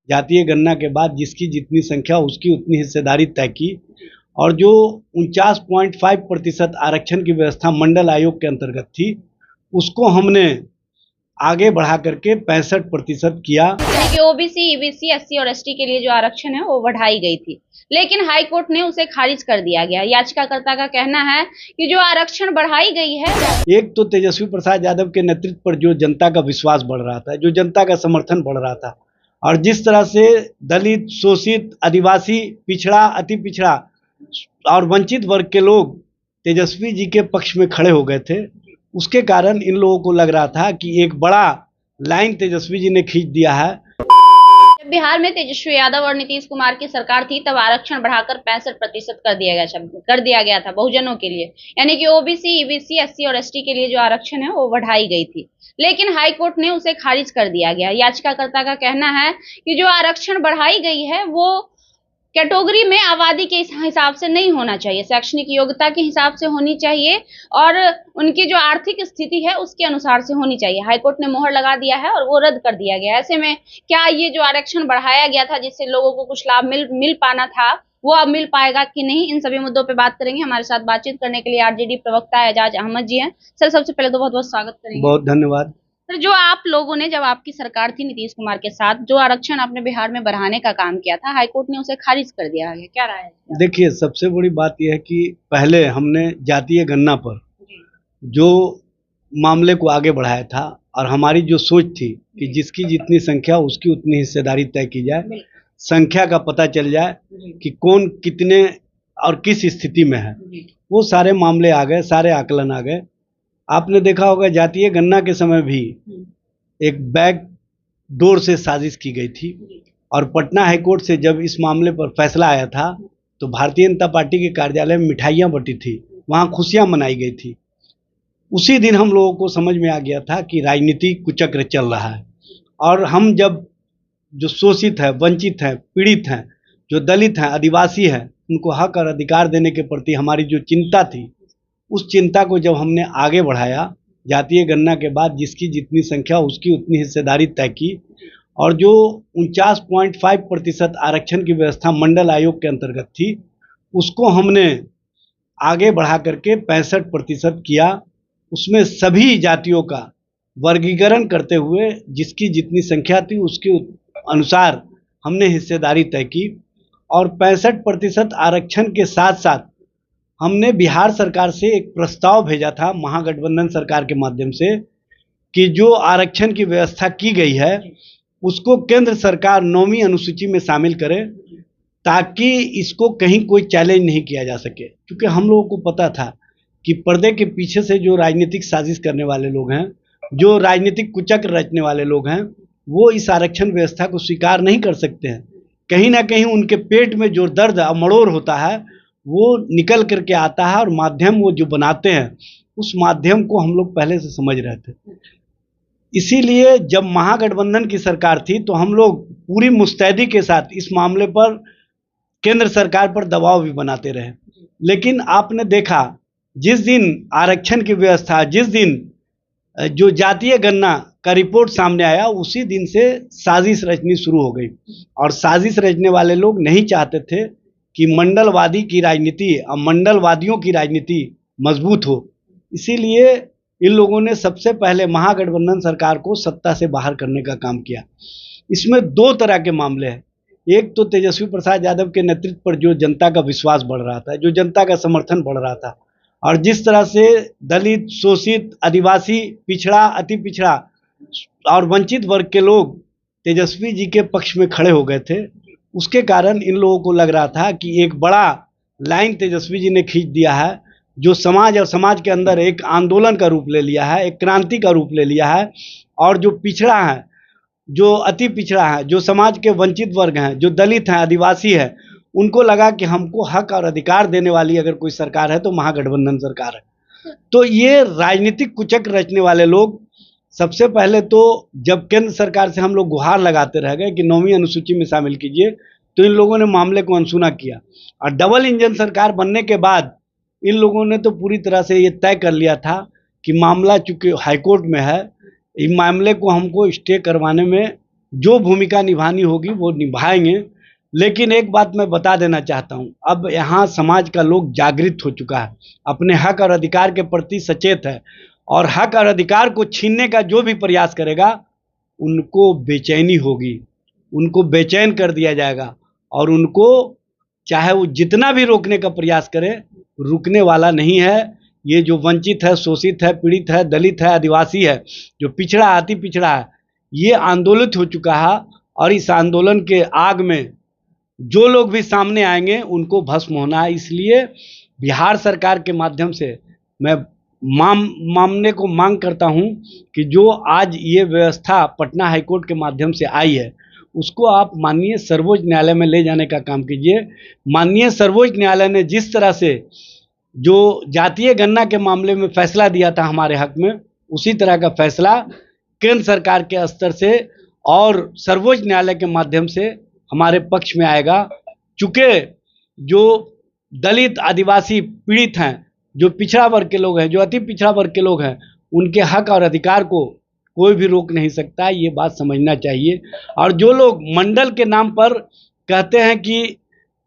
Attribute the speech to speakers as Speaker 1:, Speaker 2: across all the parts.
Speaker 1: जातीय गणना के बाद जिसकी जितनी संख्या उसकी उतनी हिस्सेदारी तय की, और जो 49.5% आरक्षण की व्यवस्था मंडल आयोग के अंतर्गत थी उसको हमने आगे बढ़ा करके 65% किया।
Speaker 2: कि ओबीसी, ईबीसी, एससी और एसटी के लिए जो आरक्षण है वो बढ़ाई गई थी, लेकिन हाई कोर्ट ने उसे खारिज कर दिया गया। याचिकाकर्ता का कहना है कि जो आरक्षण बढ़ाई गई है,
Speaker 1: एक तो तेजस्वी प्रसाद यादव के नेतृत्व पर जो जनता का विश्वास बढ़ रहा था, जो जनता का समर्थन बढ़ रहा था, और जिस तरह से दलित, शोषित, आदिवासी, पिछड़ा, अति पिछड़ा और वंचित वर्ग के लोग तेजस्वी जी के पक्ष में खड़े हो गए थे, उसके कारण इन लोगों को लग रहा था कि एक बड़ा लाइन तेजस्वी जी ने खींच दिया है।
Speaker 2: बिहार में तेजस्वी यादव और नीतीश कुमार की सरकार थी तब आरक्षण बढ़ाकर 65% कर दिया गया था बहुजनों के लिए, यानी कि ओबीसी, ईबीसी, एससी और एसटी के लिए जो आरक्षण है वो बढ़ाई गई थी, लेकिन हाई कोर्ट ने उसे खारिज कर दिया गया। याचिकाकर्ता का कहना है कि जो आरक्षण बढ़ाई गई है वो कैटेगरी में आबादी के हिसाब से नहीं होना चाहिए, शैक्षणिक योग्यता के हिसाब से होनी चाहिए और उनकी जो आर्थिक स्थिति है उसके अनुसार से होनी चाहिए। हाईकोर्ट ने मोहर लगा दिया है और वो रद्द कर दिया गया। ऐसे में क्या ये जो आरक्षण बढ़ाया गया था जिससे लोगों को कुछ लाभ मिल पाना था वो अब मिल पाएगा कि नहीं, इन सभी मुद्दों पे बात करेंगे। हमारे साथ बातचीत करने के लिए आरजेडी प्रवक्ता एजाज अहमद जी हैं। सर, सबसे पहले तो बहुत बहुत स्वागत करेंगे।
Speaker 1: बहुत धन्यवाद।
Speaker 2: सर, जो आप लोगों ने, जब आपकी सरकार थी नीतीश कुमार के साथ, जो आरक्षण आपने बिहार में बढ़ाने का काम किया था, हाईकोर्ट ने उसे खारिज कर दिया है, क्या राय है?
Speaker 1: देखिए, सबसे बड़ी बात यह है कि पहले हमने जातीय गणना पर जो मामले को आगे बढ़ाया था और हमारी जो सोच थी कि जिसकी जितनी संख्या उसकी उतनी हिस्सेदारी तय की जाए, संख्या का पता चल जाए कि कौन कितने और किस स्थिति में है, वो सारे मामले आ गए, सारे आकलन आ गए। आपने देखा होगा जातीय गणना के समय भी एक बैक डोर से साजिश की गई थी, और पटना हाईकोर्ट से जब इस मामले पर फैसला आया था तो भारतीय जनता पार्टी के कार्यालय में मिठाइयाँ बटी थी, वहाँ खुशियाँ मनाई गई थी। उसी दिन हम लोगों को समझ में आ गया था कि राजनीतिक कुचक्र चल रहा है, और हम जब जो शोषित है, वंचित हैं, पीड़ित हैं, जो दलित हैं, आदिवासी हैं, उनको हक और अधिकार देने के प्रति हमारी जो चिंता थी, उस चिंता को जब हमने आगे बढ़ाया, जातीय गणना के बाद जिसकी जितनी संख्या उसकी उतनी हिस्सेदारी तय की, और जो 49.5% आरक्षण की व्यवस्था मंडल आयोग के अंतर्गत थी उसको हमने आगे बढ़ा करके 65% किया। उसमें सभी जातियों का वर्गीकरण करते हुए जिसकी जितनी संख्या थी उसके अनुसार हमने हिस्सेदारी तय की, और 65% आरक्षण के साथ साथ हमने बिहार सरकार से एक प्रस्ताव भेजा था महागठबंधन सरकार के माध्यम से कि जो आरक्षण की व्यवस्था की गई है उसको केंद्र सरकार 9वीं अनुसूची में शामिल करे, ताकि इसको कहीं कोई चैलेंज नहीं किया जा सके। क्योंकि हम लोगों को पता था कि पर्दे के पीछे से जो राजनीतिक साजिश करने वाले लोग हैं, जो राजनीतिक कुचक्र रचने वाले लोग हैं, वो इस आरक्षण व्यवस्था को स्वीकार नहीं कर सकते हैं। कहीं ना कहीं उनके पेट में जो दर्द और मड़ोर होता है वो निकल करके आता है, और माध्यम वो जो बनाते हैं उस माध्यम को हम लोग पहले से समझ रहे थे। इसीलिए जब महागठबंधन की सरकार थी तो हम लोग पूरी मुस्तैदी के साथ इस मामले पर केंद्र सरकार पर दबाव भी बनाते रहे। लेकिन आपने देखा जिस दिन आरक्षण की व्यवस्था, जिस दिन जो जातीय गणना का रिपोर्ट सामने आया, उसी दिन से साजिश रचनी शुरू हो गई, और साजिश रचने वाले लोग नहीं चाहते थे कि मंडलवादी की राजनीति और मंडलवादियों की राजनीति मजबूत हो। इसीलिए इन लोगों ने सबसे पहले महागठबंधन सरकार को सत्ता से बाहर करने का काम किया। इसमें दो तरह के मामले हैं। एक तो तेजस्वी प्रसाद यादव के नेतृत्व पर जो जनता का विश्वास बढ़ रहा था, जो जनता का समर्थन बढ़ रहा था, और जिस तरह से दलित, शोषित, आदिवासी, पिछड़ा, अति पिछड़ा और वंचित वर्ग के लोग तेजस्वी जी के पक्ष में खड़े हो गए थे, उसके कारण इन लोगों को लग रहा था कि एक बड़ा लाइन तेजस्वी जी ने खींच दिया है, जो समाज और समाज के अंदर एक आंदोलन का रूप ले लिया है, एक क्रांति का रूप ले लिया है, और जो पिछड़ा है, जो अति पिछड़ा है, जो समाज के वंचित वर्ग हैं, जो दलित हैं, आदिवासी हैं, उनको लगा कि हमको हक और अधिकार देने वाली अगर कोई सरकार है तो महागठबंधन सरकार है। तो ये राजनीतिक कुचक्र रचने वाले लोग सबसे पहले तो जब केंद्र सरकार से हम लोग गुहार लगाते रह गए कि 9वीं अनुसूची में शामिल कीजिए, तो इन लोगों ने मामले को अनसुना किया, और डबल इंजन सरकार बनने के बाद इन लोगों ने तो पूरी तरह से ये तय कर लिया था कि मामला चूंकि हाईकोर्ट में है, इस मामले को हमको स्टे करवाने में जो भूमिका निभानी होगी वो निभाएंगे। लेकिन एक बात मैं बता देना चाहता हूं, अब यहाँ समाज का लोग जागृत हो चुका है, अपने हक और अधिकार के प्रति सचेत है, और हक और अधिकार को छीनने का जो भी प्रयास करेगा उनको बेचैनी होगी, उनको बेचैन कर दिया जाएगा, और उनको चाहे वो जितना भी रोकने का प्रयास करे रुकने वाला नहीं है। ये जो वंचित है, शोषित है, पीड़ित है, दलित है, आदिवासी है, जो पिछड़ा अति पिछड़ा है, ये आंदोलित हो चुका है, और इस आंदोलन के आग में जो लोग भी सामने आएंगे उनको भस्म होना है। इसलिए बिहार सरकार के माध्यम से मैं मामले को मांग करता हूं कि जो आज ये व्यवस्था पटना हाईकोर्ट के माध्यम से आई है उसको आप माननीय सर्वोच्च न्यायालय में ले जाने का काम कीजिए। माननीय सर्वोच्च न्यायालय ने जिस तरह से जो जातीय गणना के मामले में फैसला दिया था हमारे हक में, उसी तरह का फैसला केंद्र सरकार के स्तर से और सर्वोच्च न्यायालय के माध्यम से हमारे पक्ष में आएगा। चूँकि जो दलित आदिवासी पीड़ित हैं, जो पिछड़ा वर्ग के लोग हैं, जो अति पिछड़ा वर्ग के लोग हैं, उनके हक और अधिकार को कोई भी रोक नहीं सकता, ये बात समझना चाहिए। और जो लोग मंडल के नाम पर कहते हैं कि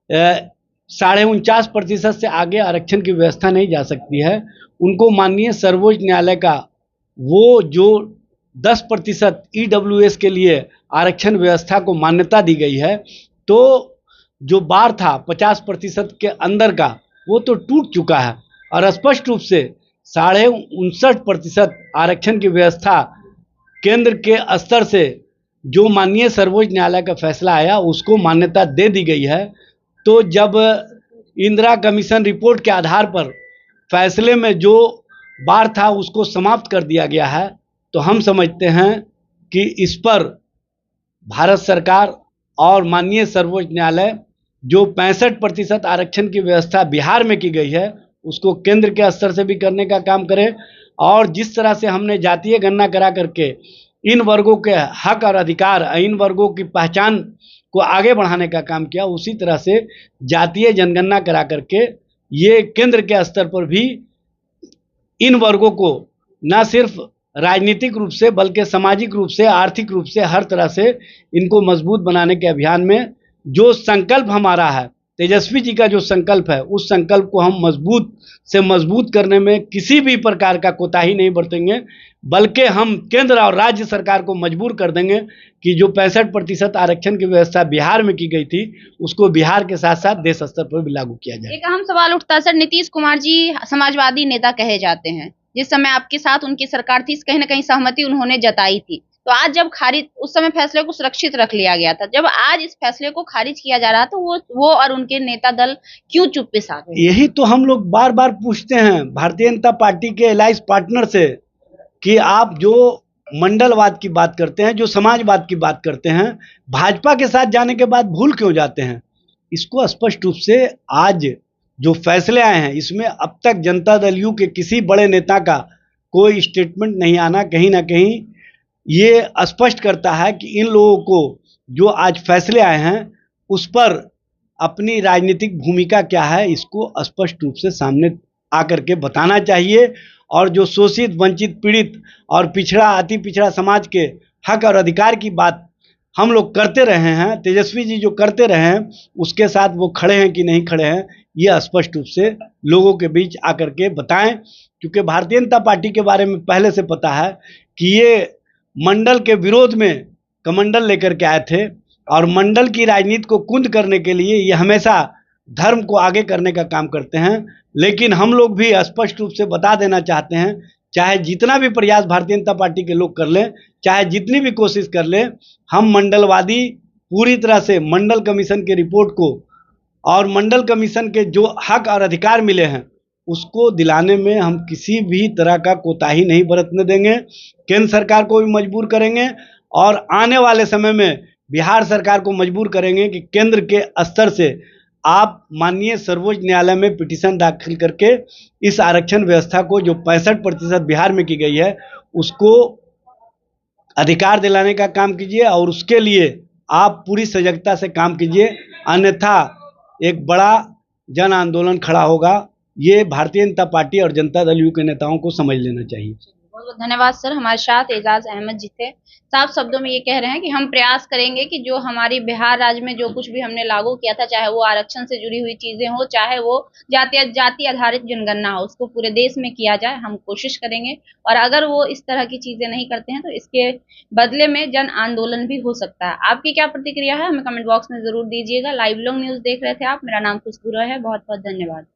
Speaker 1: 49.5% से आगे आरक्षण की व्यवस्था नहीं जा सकती है, उनको माननीय सर्वोच्च न्यायालय का वो जो 10% EWS के लिए आरक्षण व्यवस्था को मान्यता दी गई है, तो जो बार था 50% के अंदर का वो तो टूट चुका है, और स्पष्ट रूप से 59.5% आरक्षण की व्यवस्था केंद्र के स्तर से जो माननीय सर्वोच्च न्यायालय का फैसला आया उसको मान्यता दे दी गई है। तो जब इंदिरा कमीशन रिपोर्ट के आधार पर फैसले में जो बार था उसको समाप्त कर दिया गया है, तो हम समझते हैं कि इस पर भारत सरकार और माननीय सर्वोच्च न्यायालय जो 65% आरक्षण की व्यवस्था बिहार में की गई है उसको केंद्र के स्तर से भी करने का काम करे, और जिस तरह से हमने जातीय गणना करा करके इन वर्गों के हक और अधिकार, इन वर्गों की पहचान को आगे बढ़ाने का काम किया, उसी तरह से जातीय जनगणना करा करके ये केंद्र के स्तर पर भी इन वर्गों को न सिर्फ राजनीतिक रूप से बल्कि सामाजिक रूप से, आर्थिक रूप से, हर तरह से इनको मजबूत बनाने के अभियान में जो संकल्प हमारा है, तेजस्वी जी का जो संकल्प है, उस संकल्प को हम मजबूत से मजबूत करने में किसी भी प्रकार का कोताही नहीं बरतेंगे, बल्कि हम केंद्र और राज्य सरकार को मजबूर कर देंगे कि जो 65% आरक्षण की व्यवस्था बिहार में की गई थी उसको बिहार के साथ साथ देश स्तर पर भी लागू किया जाए।
Speaker 2: एक अहम सवाल उठता है सर, नीतीश कुमार जी समाजवादी नेता कहे जाते हैं, जिस समय आपके साथ उनकी सरकार थी कहीं ना कहीं सहमति उन्होंने जताई थी, तो आज जब खारिज, उस समय फैसले को सुरक्षित रख लिया गया था, जब आज इस फैसले को खारिज किया जा रहा तो वो और उनके नेता दल क्यों चुप्पे साध हैं?
Speaker 1: यही तो हम लोग बार बार पूछते हैं भारतीय जनता पार्टी के एलाइंस पार्टनर से कि आप जो मंडलवाद की बात करते हैं, जो समाजवाद की बात करते हैं, भाजपा के साथ जाने के बाद भूल क्यों जाते हैं? इसको स्पष्ट रूप से आज जो फैसले आए हैं इसमें अब तक जनता दल यू के किसी बड़े नेता का कोई स्टेटमेंट नहीं आना कहीं ना कहीं ये स्पष्ट करता है कि इन लोगों को जो आज फैसले आए हैं उस पर अपनी राजनीतिक भूमिका क्या है इसको स्पष्ट रूप से सामने आकर के बताना चाहिए, और जो शोषित, वंचित, पीड़ित और पिछड़ा, अति पिछड़ा समाज के हक और अधिकार की बात हम लोग करते रहे हैं, तेजस्वी जी जो करते रहे हैं, उसके साथ वो खड़े हैं कि नहीं खड़े हैं, ये स्पष्ट रूप से लोगों के बीच आकर के बताएं। क्योंकि भारतीय जनता पार्टी के बारे में पहले से पता है कि ये मंडल के विरोध में कमंडल लेकर के आए थे, और मंडल की राजनीति को कुंद करने के लिए ये हमेशा धर्म को आगे करने का काम करते हैं। लेकिन हम लोग भी स्पष्ट रूप से बता देना चाहते हैं, चाहे जितना भी प्रयास भारतीय जनता पार्टी के लोग कर लें, चाहे जितनी भी कोशिश कर लें, हम मंडलवादी पूरी तरह से मंडल कमीशन के रिपोर्ट को और मंडल कमीशन के जो हक और अधिकार मिले हैं उसको दिलाने में हम किसी भी तरह का कोताही नहीं बरतने देंगे। केंद्र सरकार को भी मजबूर करेंगे, और आने वाले समय में बिहार सरकार को मजबूर करेंगे कि केंद्र के स्तर से आप माननीय सर्वोच्च न्यायालय में पिटीशन दाखिल करके इस आरक्षण व्यवस्था को जो 65% बिहार में की गई है उसको अधिकार दिलाने का काम कीजिए, और उसके लिए आप पूरी सजगता से काम कीजिए, अन्यथा एक बड़ा जन आंदोलन खड़ा होगा। ये भारतीय जनता पार्टी और जनता दल यू के नेताओं को समझ लेना चाहिए।
Speaker 2: बहुत धन्यवाद सर। हमारे साथ एजाज अहमद जी थे। साफ शब्दों में ये कह रहे हैं कि हम प्रयास करेंगे कि जो हमारी बिहार राज्य में जो कुछ भी हमने लागू किया था, चाहे वो आरक्षण से जुड़ी हुई चीजें हो, चाहे वो जाति आधारित जनगणना हो, उसको पूरे देश में किया जाए। हम कोशिश करेंगे और अगर वो इस तरह की चीजें नहीं करते हैं तो इसके बदले में जन आंदोलन भी हो सकता है। आपकी क्या प्रतिक्रिया है हमें कमेंट बॉक्स में जरूर दीजिएगा। लाइव लोग न्यूज देख रहे थे आप। मेरा नाम खुशबू रॉय है। बहुत बहुत धन्यवाद।